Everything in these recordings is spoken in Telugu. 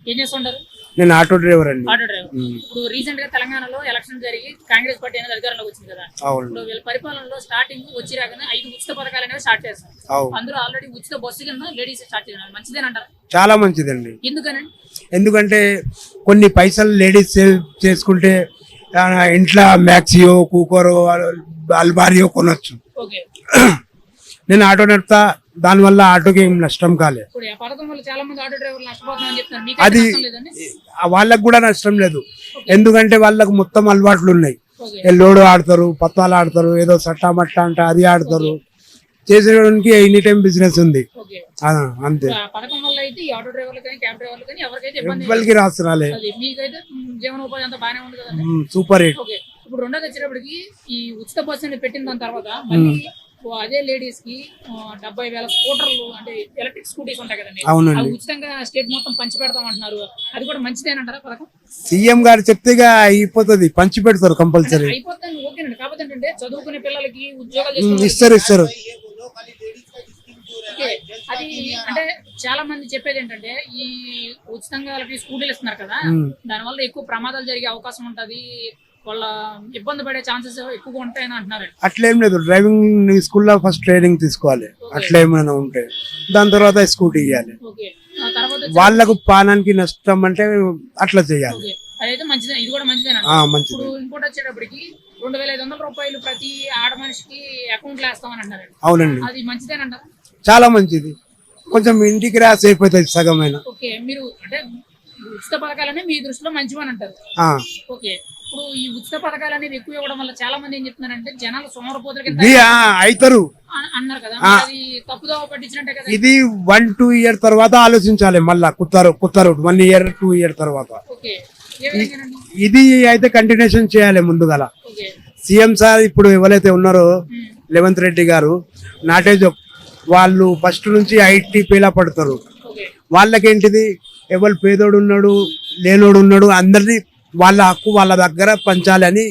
ఏం చేస్తుంటారు? నేను ఆటో డ్రైవర్ అండి. Auto driver. ఇప్పుడు రీసెంట్ గా తెలంగాణలో ఎలక్షన్ జరిగి కాంగ్రెస్ పార్టీ అనేది అధికారంలోకి వచ్చింది కదా. ఇప్పుడు వీళ్ళ పరిపాలనలో స్టార్టింగ్ వచ్చి రాగానే 5 ఉచిత పథకాలు అనేవి స్టార్ట్ చేస్తారు. అందులో ఆల్రెడీ ఉచిత బస్సు కింద లేడీస్ స్టార్ట్ చేయాలి. మంచిదేనంటారు? చాలా మంచిదండి. ఎందుకనండి? ఎందుకంటే కొన్ని పైసలు లేడీస్ సేవ్ చేసుకుంటే ఇంట్లో మ్యాక్సియో కూకరో అల్బారియో కొనొచ్చు. ఓకే. నేను ఆటో నడుపుతా, దానివల్ల ఆటోకి ఏం నష్టం కాలేదు. ఇప్పుడు ఆ పథకం వల్ల చాలా మంది ఆటో డ్రైవర్లు నష్టపోతున్నారని చెప్తున్నారు. మీకు అది నష్టం లేదండి? వాళ్ళకు కూడా నష్టం లేదు. ఎందుకంటే వాళ్ళకు మొత్తం అలవాట్లు ఉన్నాయి. లోడు ఆడతారు, పత్తాలు ఆడతారు, ఏదో సట్టా మట్టా అంటే అది ఆడతారు. చేసేయడానికి ఎనీ టైం బిజినెస్ ఉంది. అంతే. పథకం వల్ల అయితే ఈ ఆటో డ్రైవర్లు కానీ క్యాబ్ డ్రైవర్లు కానీ ఎవరికైతే ఎవరికి రాస్తున్నాలే. మీకైతే జీవనోపాధి అంతా బాగానే ఉంది కదండి. Super hit. ఓకే. ఇప్పుడు రెండోది వచ్చేటప్పటికి ఈ ఉచిత బస్సు అనేది పెట్టిన దాని తర్వాత మళ్ళీ అదే లేడీస్ కి 70,000 స్కూటర్లు అంటే ఎలక్ట్రిక్ స్కూటీస్ ఉంటాయి కదండి, అవి ఉచితంగా స్టేట్ మొత్తం పంచి పెడతాం అంటున్నారు. అది కూడా మంచిదేనంటారా పథకం? సీఎం గారు చెప్తే అయిపోతుంది, పంచి పెడతారు కంపల్సరీ. అయిపోతుంది ఓకేనండి. కాకపోతే ఏంటంటే చదువుకునే పిల్లలకి ఉద్యోగాలు ఇస్తారు. అది అంటే చాలా మంది చెప్పేది ఏంటంటే ఈ ఉచితంగా స్కూటీలు ఇస్తున్నారు కదా, దానివల్ల ఎక్కువ ప్రమాదాలు జరిగే అవకాశం ఉంటది, వాళ్ళ ఇబ్బంది పడే ఛాన్సెస్ ఎక్కువగా ఉంటాయని అంటున్నారు. అట్లేం లేదు, డ్రైవింగ్ స్కూల్లో ఫస్ట్ ట్రైనింగ్ తీసుకోవాలి. అట్లా ఏమైనా ఉంటే దాని తర్వాత స్కూటీ ఇవ్వాలి. వాళ్ళకు పానానికి నష్టం అంటే అట్లా చేయాలి. అదైతే మంచిదే. ఇది కూడా మంచిదేనా? ఇప్పుడు ఇంకోటి వచ్చేటప్పటికి 2,500 రూపాయలు ప్రతి ఆడ మనిషికి అకౌంట్ లో వేస్తామని అంటారు. అవునండి. అది మంచిదేనంటారు? చాలా మంచిది. కొంచెం ఇంటికి రా సేఫ్ అవుతుంది సగమైన. ఓకే. మీరు అంటే ఉచిత పథకాలనే మీ దృష్టిలో మంచివని అంటారు. ఓకే. ఇప్పుడు ఈ ఉచిత పథకాలు అనేది ఎక్కువ ఇవ్వడం వల్ల చాలా మంది ఏం చెప్తున్నారంటే జనాలు సోమరపోతుల కింద అవుతారు అన్నారు కదా, అది తప్పుదోవ పట్టించినట్టే కదా. ఇది 1-2 ఇయర్ తర్వాత ఆలోచించాలి. మళ్ళా కుత్తారు 1 year 2 year తర్వాత. ఓకే. ఇది అయితే కంటిన్యూషన్ చేయాలి ముందుగల. సీఎం సార్ ఇప్పుడు ఎవరైతే ఉన్నారో రేవంత్ రెడ్డి గారు, నాటేజ్ వాళ్ళు ఫస్ట్ నుంచి ఐటీపీలా పడతారు. వాళ్ళకేంటిది, ఎవరు పేదోడు ఉన్నాడు లేనోడు ఉన్నాడు అందరినీ వాళ్ళ హక్కు వాళ్ళ దగ్గర పంచాలని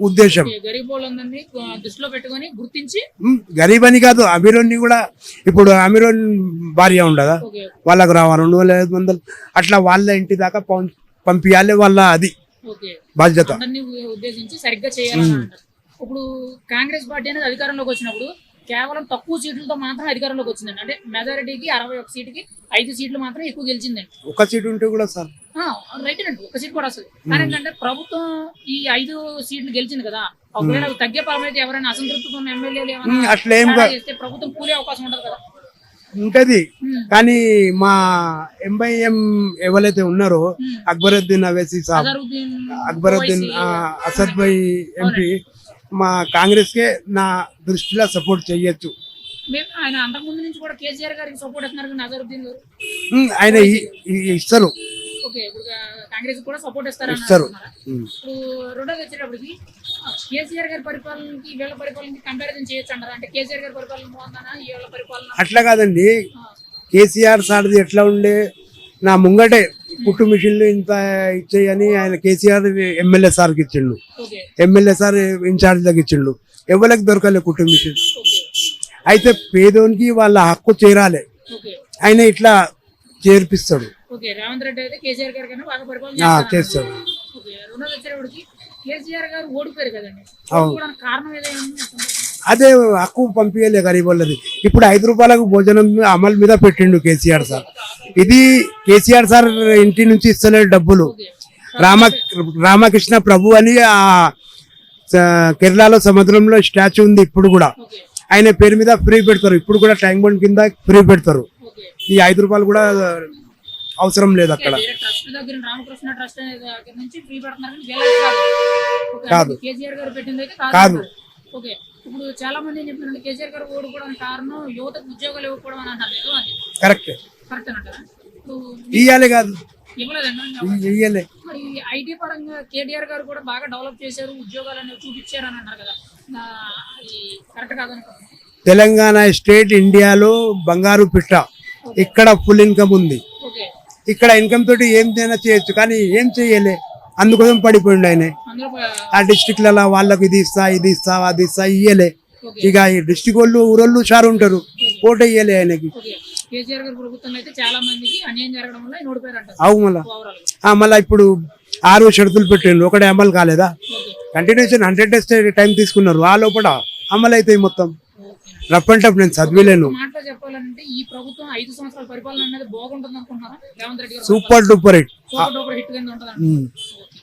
ఉద్దేశం. గరీబ్ అని కాదు, అమీరోని కూడా. ఇప్పుడు అమీరోన్ భార్య ఉండదా, వాళ్ళకు రావాలి 2,500 అట్లా వాళ్ళ ఇంటి దాకా పంపించాలి. వాళ్ళ అది బాధ్యత. ఉద్దేశించి సరిగ్గా చేయాలి. ఇప్పుడు కాంగ్రెస్ పార్టీ అనేది అధికారంలోకి వచ్చినప్పుడు కేవలం తక్కువ సీట్లతో మాత్రం అధికారంలోకి వచ్చిందండి. అంటే మెజారిటీకి 61 సీటుకి 5 సీట్లు మాత్రం ఎక్కువ గెలిచిందండి. ఒక సీట్ ఉంటే కూడా సార్ రైట్ అండి, ఒక సీట్ కూడా వస్తుంది. కానీ ఏంటంటే ప్రభుత్వం ఈ 5 సీట్లు గెలిచింది కదా, ఒకవేళ తగ్గే పరం అయితే ఎవరైనా అసంతృప్తితో ఎమ్మెల్యేలు ఏమైనా చేస్తే ప్రభుత్వం కూలే అవకాశం ఉండదు కదా. ఉంటది. కానీ మా ఎంఐఎం ఎవరైతే ఉన్నారో అక్బరుద్దీన్ అవైసీ సాబ్, అక్బరుద్దీన్ అసద్ భాయ్ ఎంపీ మా కాంగ్రెస్ కే నా దృష్టిలో సపోర్ట్ చేయొచ్చు. ఆయన అంతకుముందు నుంచి కూడా కేసీఆర్ గారికి సపోర్ట్ ఇస్తున్నారు. నజరుద్దీన్ గారు ఆయన ఇస్తారు. కాంగ్రెస్ కూడా సపోర్ట్ ఇస్తారు. ఇప్పుడు రెండోది వచ్చేటప్పటికి కేసీఆర్ గారి పరిపాలనకి వీళ్ళ పరిపాలనకి కంపారిజన్ చేయొచ్చు అంటారా? అంటే కేసీఆర్ గారి పరిపాలన బాగుందనా వీళ్ళ పరిపాలన? అట్లా కాదండి. కేసీఆర్ సార్ది ఎట్లా ఉండే, నా ముంగటే కుట్టు మిషన్లు ఇంత ఇచ్చేయని ఆయన కేసీఆర్ ఎమ్మెల్యే సార్కి ఇచ్చిండు. ఎమ్మెల్యే సార్ ఇన్ఛార్జ్ దగ్గర ఇచ్చిండు. ఎవరికి దొరకలే కుట్టు మిషన్. అయితే పేదోనికి వాళ్ళ హక్కు చేరాలి, ఆయన ఇట్లా చేర్పిస్తాడు. రేవంత్ రెడ్డి అయితే కేసీఆర్ గారి కన్నా బాగా పరిపాలన చేస్తాడు. కేసీఆర్ గారు ఓడిపోయారు కదండి, కారణం ఏదైనా? అదే హక్కు పంపించలే గరీబ్ వాళ్ళది. ఇప్పుడు 5 రూపాయలకు భోజనం అమలు మీద పెట్టిండు కేసీఆర్ సార్. ఇది కేసీఆర్ సార్ ఇంటి నుంచి ఇస్తలేడు డబ్బులు. రామకృష్ణ ప్రభు అని ఆ కేరళలో సముద్రంలో స్టాచ్యూ ఉంది. ఇప్పుడు కూడా ఆయన పేరు మీద ఫ్రీ పెడతారు. ఇప్పుడు కూడా ట్యాంక్ బండ్ కింద ఫ్రీ పెడతారు. ఈ 5 రూపాయలు కూడా అవసరం లేదు అక్కడ. కాదు కాదు. ఇప్పుడు చాలా మంది ఏం చెప్తున్నారు, కేసీఆర్ గారు ఓడిపోవడానికి కారణం యువతకు ఉద్యోగాలు ఇవ్వకపోవడం అని అంటారు. కరెక్ట్ అంటారా? ఇయ్యాలి కాదు, ఇవ్వలేదు. మరి ఐటీ పరంగా కేటీఆర్ గారు కూడా బాగా డెవలప్ చేశారు, ఉద్యోగాలు అనేవి చూపించారు అని అన్నారు కదా, కరెక్ట్ కాదనుకుంటున్నాను. తెలంగాణ స్టేట్ ఇండియాలో బంగారు పిట్ట. ఇక్కడ ఫుల్ ఇన్కమ్ ఉంది. ఇక్కడ ఇన్కమ్ తోటి ఏం చేయొచ్చు, కానీ ఏం చెయ్యలే. అందుకోసం పడిపోయిండు ఆయన. ఆ డిస్ట్రిక్ట్లలో వాళ్ళకు ఇది ఇస్తా అది ఇస్తా ఇయ్యలే. ఇక ఈ డిస్ట్రిక్ట్ వాళ్ళు ఊరోళ్ళు షారు ఉంటారు, ఓటు ఇయ్యలే ఆయనకి. కేసీఆర్ గారి ప్రభుత్వంలో అయితే చాలా మందికి అన్యాయం జరగడం వల్ల ఆయన ఓడిపోయారంట అవు మళ్ళా ఓవరాల్. మళ్ళీ ఇప్పుడు 6 షరతులు పెట్టిండ్రు, ఒకటి అమలు కాలేదా? కంటిన్యూషన్ 100 డేస్ టైం తీసుకున్నారు, ఆ లోపల అమలు అవుతాయి మొత్తం. రఫ్ అండ్ టఫ్ నేను చదివేలేను. మాటలో చెప్పాలంటే ఈ ప్రభుత్వం 5 సంవత్సరాల పరిపాలన అనేది బాగుంటుంది అనుకుంటున్నారా రేవంత్ రెడ్డి గారు? Super duper hit. Super duper hit కింద ఉంటుంది.